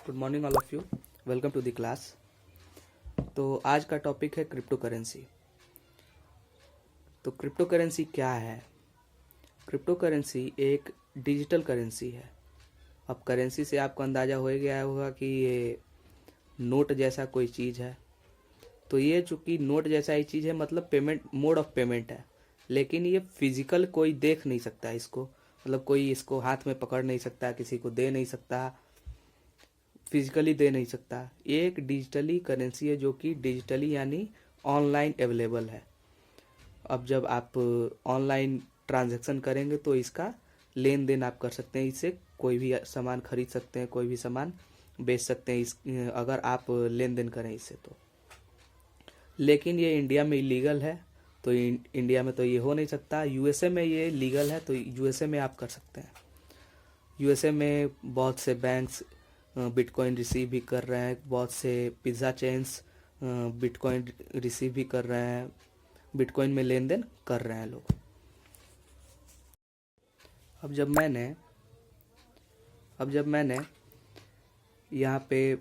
Good morning all of you. Welcome to the class. तो आज का टॉपिक है क्रिप्टो करेंसी। तो क्रिप्टो करेंसी क्या है? क्रिप्टो करेंसी एक डिजिटल करेंसी है। अब करेंसी से आपको अंदाज़ा हो गया होगा कि ये नोट जैसा कोई चीज़ है। तो ये चूँकि नोट जैसा ही चीज़ है, मतलब पेमेंट मोड ऑफ पेमेंट है, लेकिन ये फिजिकल कोई देख नहीं सकता इसको, मतलब कोई इसको हाथ में पकड़ नहीं सकता, किसी को दे नहीं सकता, फिजिकली दे नहीं सकता। ये एक डिजिटली करेंसी है जो कि डिजिटली यानी ऑनलाइन अवेलेबल है। अब जब आप ऑनलाइन ट्रांजैक्शन करेंगे तो इसका लेन देन आप कर सकते हैं, इससे कोई भी सामान खरीद सकते हैं, कोई भी सामान बेच सकते हैं इस अगर आप लेन देन करें इससे तो। लेकिन ये इंडिया में इलीगल है, तो इंडिया में तो ये हो नहीं सकता। यूएसए में ये लीगल है, तो यूएसए में आप कर सकते हैं। यूएसए में बहुत से बैंक्स बिटकॉइन रिसीव भी कर रहे हैं, बहुत से पिज़्ज़ा चेन्स बिटकॉइन रिसीव भी कर रहे हैं, बिटकॉइन में लेन देन कर रहे हैं लोग। अब जब मैंने यहाँ पे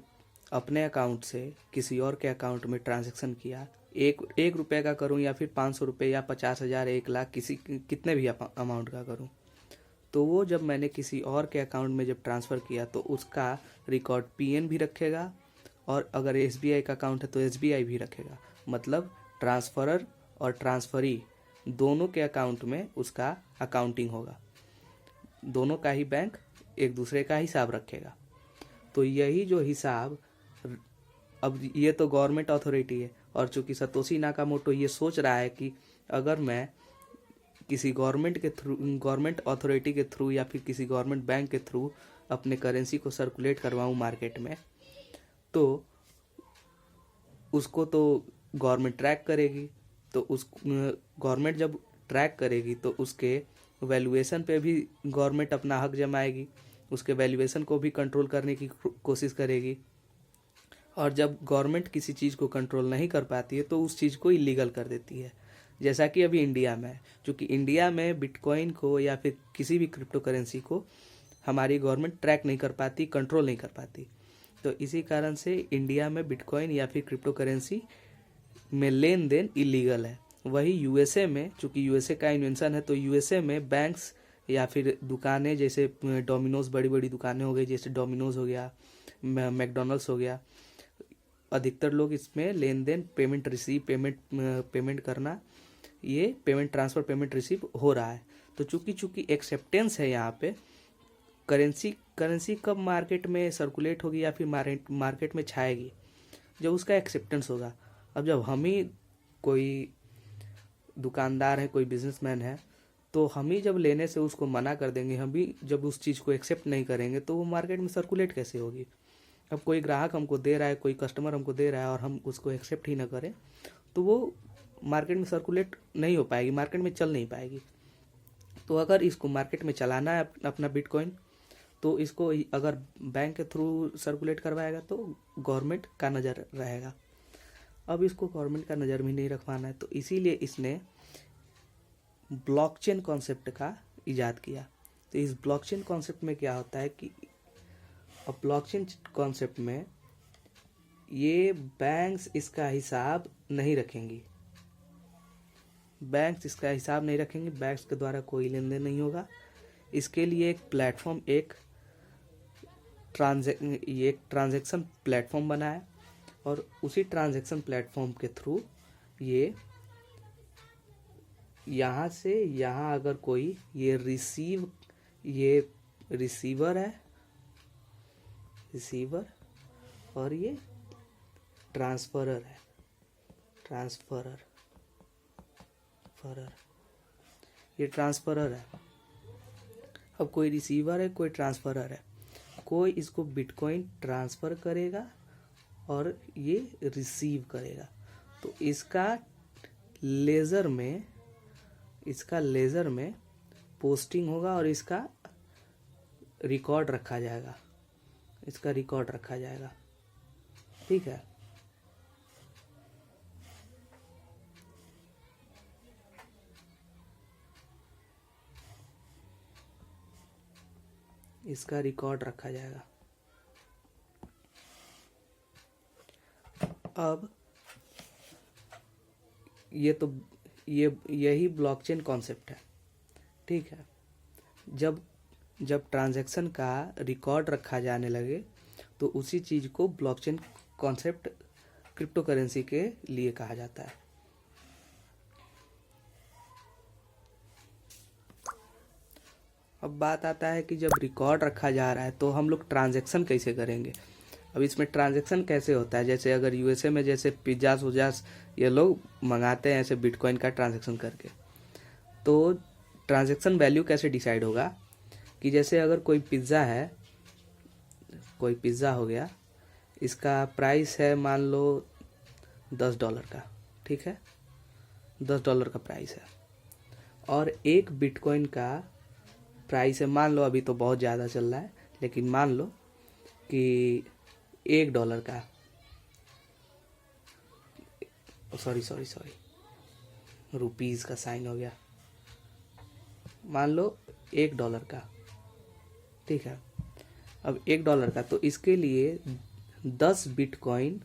अपने अकाउंट से किसी और के अकाउंट में ट्रांजैक्शन किया, एक रुपये का करूँ या फिर 500 रुपये या 50,000, 1 लाख, कितने भी अमाउंट का करूँ, तो वो जब मैंने किसी और के अकाउंट में जब ट्रांसफ़र किया तो उसका रिकॉर्ड पीएन भी रखेगा, और अगर एसबीआई का अकाउंट है तो एसबीआई भी रखेगा। मतलब ट्रांसफरर और ट्रांसफरी दोनों के अकाउंट में उसका अकाउंटिंग होगा, दोनों का ही बैंक एक दूसरे का हिसाब रखेगा। तो यही जो हिसाब, अब ये तो गवर्नमेंट अथॉरिटी है, और चूंकि सतोशी नाकामोटो ये सोच रहा है कि अगर मैं किसी गवर्नमेंट अथॉरिटी के थ्रू या फिर किसी गवर्नमेंट बैंक के थ्रू अपने करेंसी को सर्कुलेट करवाऊँ मार्केट में, तो उसको तो गवर्नमेंट ट्रैक करेगी। तो उस गवर्नमेंट जब ट्रैक करेगी तो उसके वैल्यूएशन पे भी गवर्नमेंट अपना हक जमाएगी, उसके वैल्यूएशन को भी कंट्रोल करने की कोशिश करेगी। और जब गवर्नमेंट किसी चीज़ को कंट्रोल नहीं कर पाती है तो उस चीज़ को इलीगल कर देती है। जैसा कि अभी इंडिया में है, क्योंकि इंडिया में बिटकॉइन को या फिर किसी भी क्रिप्टो करेंसी को हमारी गवर्नमेंट ट्रैक नहीं कर पाती, कंट्रोल नहीं कर पाती। तो इसी कारण से इंडिया में बिटकॉइन या फिर क्रिप्टो करेंसी में लेन देन इलीगल है। वही यूएसए में, चूँकि यूएसए का इन्वेंशन है, तो यूएसए में बैंक्स या फिर दुकानें जैसे डोमिनोज, बड़ी बड़ी दुकानें हो गई, जैसे डोमिनोज हो गया, मैकडोनल्ड्स हो गया, अधिकतर लोग इसमें लेन देन, पेमेंट करना, ये पेमेंट ट्रांसफ़र, पेमेंट रिसीव हो रहा है। तो चूँकि एक्सेप्टेंस है यहाँ पे, करेंसी कब मार्केट में सर्कुलेट होगी या फिर मार्केट में छाएगी, जब उसका एक्सेप्टेंस होगा। अब जब हम ही कोई दुकानदार है, कोई बिजनेसमैन है, तो हम ही जब लेने से उसको मना कर देंगे, हम भी जब उस चीज़ को एक्सेप्ट नहीं करेंगे, तो वो मार्केट में सर्कुलेट कैसे होगी। अब कोई ग्राहक हमको दे रहा है, कोई कस्टमर हमको दे रहा है, और हम उसको एक्सेप्ट ही ना करें, तो वो मार्केट में सर्कुलेट नहीं हो पाएगी, मार्केट में चल नहीं पाएगी। तो अगर इसको मार्केट में चलाना है अपना बिटकॉइन, तो इसको अगर बैंक के थ्रू सर्कुलेट करवाएगा तो गवर्नमेंट का नज़र रहेगा। अब इसको गवर्नमेंट का नज़र भी नहीं रखवाना है, तो इसीलिए इसने ब्लॉकचेन कॉन्सेप्ट का इजाद किया। तो इस ब्लॉकचेन कॉन्सेप्ट में क्या होता है कि अब ब्लॉकचेन कॉन्सेप्ट में ये बैंक्स इसका हिसाब नहीं रखेंगी, बैंक्स के द्वारा कोई लेन देन नहीं होगा। इसके लिए एक प्लेटफॉर्म, एक ट्रांजैक्शन प्लेटफॉर्म बना है, और उसी ट्रांजैक्शन प्लेटफॉर्म के थ्रू ये यहाँ से यहाँ अगर कोई ये रिसीवर है, रिसीवर, और ये ट्रांसफरर है, ये ट्रांसफरर है। अब कोई रिसीवर है, कोई ट्रांसफरर है, कोई इसको बिटकॉइन ट्रांसफ़र करेगा और ये रिसीव करेगा। तो इसका लेज़र में पोस्टिंग होगा, और इसका रिकॉर्ड रखा जाएगा, ठीक है। इसका रिकॉर्ड रखा जाएगा। अब ये तो यही ब्लॉकचेन कॉन्सेप्ट है, ठीक है। जब जब ट्रांजैक्शन का रिकॉर्ड रखा जाने लगे तो उसी चीज़ को ब्लॉकचेन कॉन्सेप्ट क्रिप्टो करेंसी के लिए कहा जाता है। अब बात आता है कि जब रिकॉर्ड रखा जा रहा है तो हम लोग ट्रांजैक्शन कैसे करेंगे। अब इसमें ट्रांजैक्शन कैसे होता है, जैसे अगर यूएसए में जैसे पिज्ज़ास उजास ये लोग मंगाते हैं ऐसे बिटकॉइन का ट्रांजैक्शन करके, तो ट्रांजैक्शन वैल्यू कैसे डिसाइड होगा कि जैसे अगर कोई पिज़्ज़ा है, कोई पिज़्ज़ा हो गया, इसका प्राइस है मान लो $10 का, ठीक है, $10 का प्राइस है, और एक बिटकॉइन का प्राइस है मान लो, अभी तो बहुत ज़्यादा चल रहा है, लेकिन मान लो कि $1 का, सॉरी रुपीज़ का साइन हो गया, मान लो $1 का, ठीक है। अब $1 का, तो इसके लिए 10 बिटकॉइन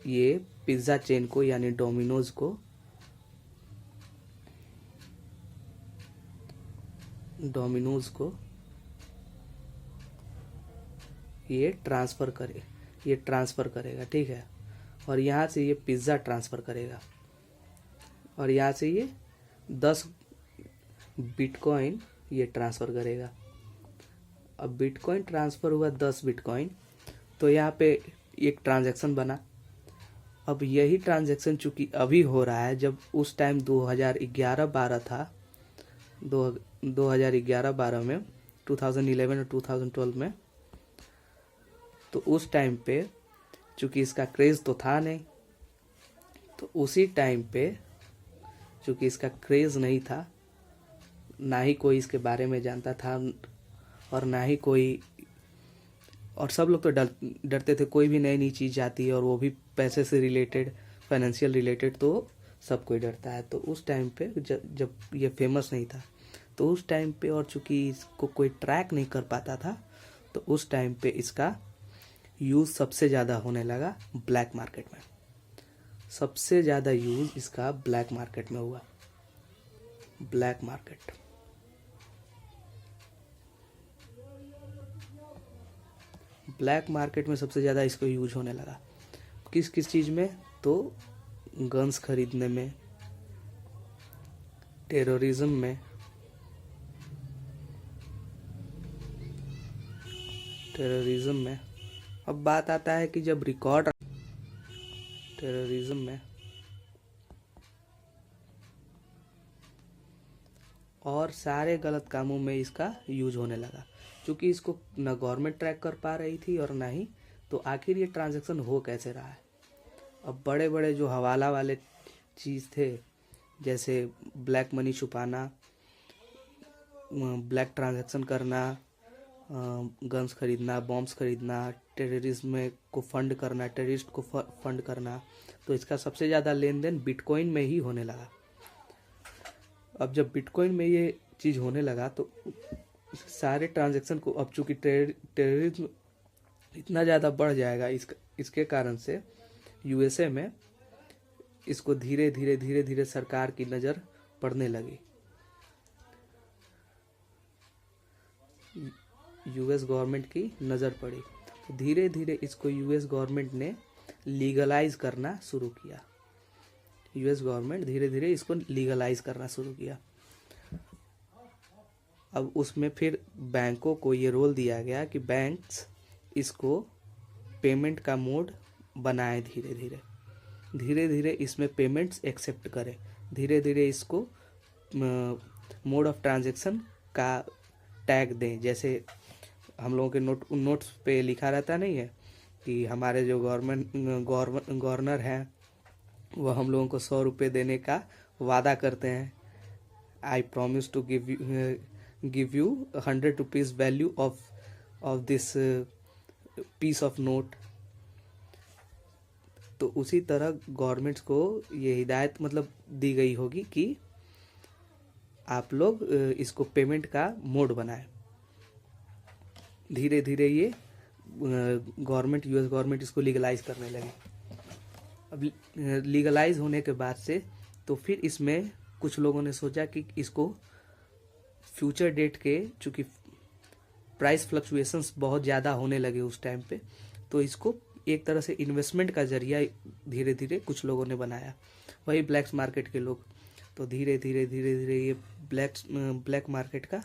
ये पिज़्ज़ा चेन को यानी डोमिनोज को ये ट्रांसफ़र करेगा, ठीक है। और यहाँ से ये पिज़्ज़ा ट्रांसफ़र करेगा, और यहाँ से ये 10 बिटकॉइन ये ट्रांसफ़र करेगा। अब बिटकॉइन ट्रांसफ़र हुआ 10 बिटकॉइन, तो यहाँ पे एक ट्रांजैक्शन बना। अब यही ट्रांजैक्शन चूँकि अभी हो रहा है, जब उस टाइम 2011-12 था, 2011-12 में, 2011 और 2012 में, तो उस टाइम पे चूँकि इसका क्रेज़ तो था नहीं, तो उसी टाइम पे चूँकि इसका क्रेज़ नहीं था, ना ही कोई इसके बारे में जानता था, और ना ही कोई, और सब लोग तो डरते थे, कोई भी नई चीज़ आती है और वो भी पैसे से रिलेटेड, फाइनेंशियल रिलेटेड, तो सब कोई डरता है। तो उस टाइम पे जब ये फेमस नहीं था, तो उस टाइम पे, और चूँकि इसको कोई ट्रैक नहीं कर पाता था, तो उस टाइम पे इसका यूज़ सबसे ज़्यादा होने लगा ब्लैक मार्केट में। सबसे ज़्यादा यूज़ इसका ब्लैक मार्केट में हुआ। ब्लैक मार्केट में सबसे ज़्यादा इसको यूज होने लगा। किस किस चीज़ में, तो गन्स खरीदने में, टेररिज्म में। अब बात आता है कि जब रिकॉर्ड टेररिज्म में और सारे गलत कामों में इसका यूज होने लगा, क्योंकि इसको न गवर्नमेंट ट्रैक कर पा रही थी और ना ही, तो आखिर ये ट्रांजैक्शन हो कैसे रहा है। अब बड़े बड़े जो हवाला वाले चीज़ थे, जैसे ब्लैक मनी छुपाना, ब्लैक ट्रांजैक्शन करना, गन्स खरीदना, बॉम्ब्स खरीदना, टेररिज्म को फंड करना, टेररिस्ट को फंड करना, तो इसका सबसे ज़्यादा लेन देन बिटकॉइन में ही होने लगा। अब जब बिटकॉइन में ये चीज़ होने लगा, तो सारे ट्रांजैक्शन को, अब चूँकि टेररिज्म इतना ज़्यादा बढ़ जाएगा, इसके कारण से यूएसए में इसको धीरे धीरे सरकार की नज़र पड़ने लगी। यूएस गवर्नमेंट की नज़र पड़ी, तो धीरे धीरे इसको यूएस गवर्नमेंट ने लीगलाइज करना शुरू किया। यूएस गवर्नमेंट धीरे धीरे इसको लीगलाइज करना शुरू किया। अब उसमें फिर बैंकों को ये रोल दिया गया कि बैंक्स इसको पेमेंट का मोड बनाए, धीरे धीरे इसमें पेमेंट्स एक्सेप्ट करें, धीरे धीरे इसको मोड ऑफ ट्रांजैक्शन का टैग दें। जैसे हम लोगों के नोट्स पे लिखा रहता नहीं है कि हमारे जो गवर्नर हैं वो हम लोगों को 100 रुपये देने का वादा करते हैं। I promise to give you 100 rupees value of this piece of note. तो उसी तरह गवर्नमेंट्स को ये हिदायत मतलब दी गई होगी कि आप लोग इसको पेमेंट का मोड बनाएं। धीरे धीरे ये यूएस गवर्नमेंट इसको लीगलाइज करने लगी। अब लीगलाइज होने के बाद से तो फिर इसमें कुछ लोगों ने सोचा कि इसको फ्यूचर डेट के, चूँकि प्राइस फ्लक्चुएशंस बहुत ज़्यादा होने लगे उस टाइम पे, तो इसको एक तरह से इन्वेस्टमेंट का जरिया धीरे धीरे कुछ लोगों ने बनाया, वही ब्लैक मार्केट के लोग। तो धीरे धीरे धीरे धीरे ये ब्लैक मार्केट का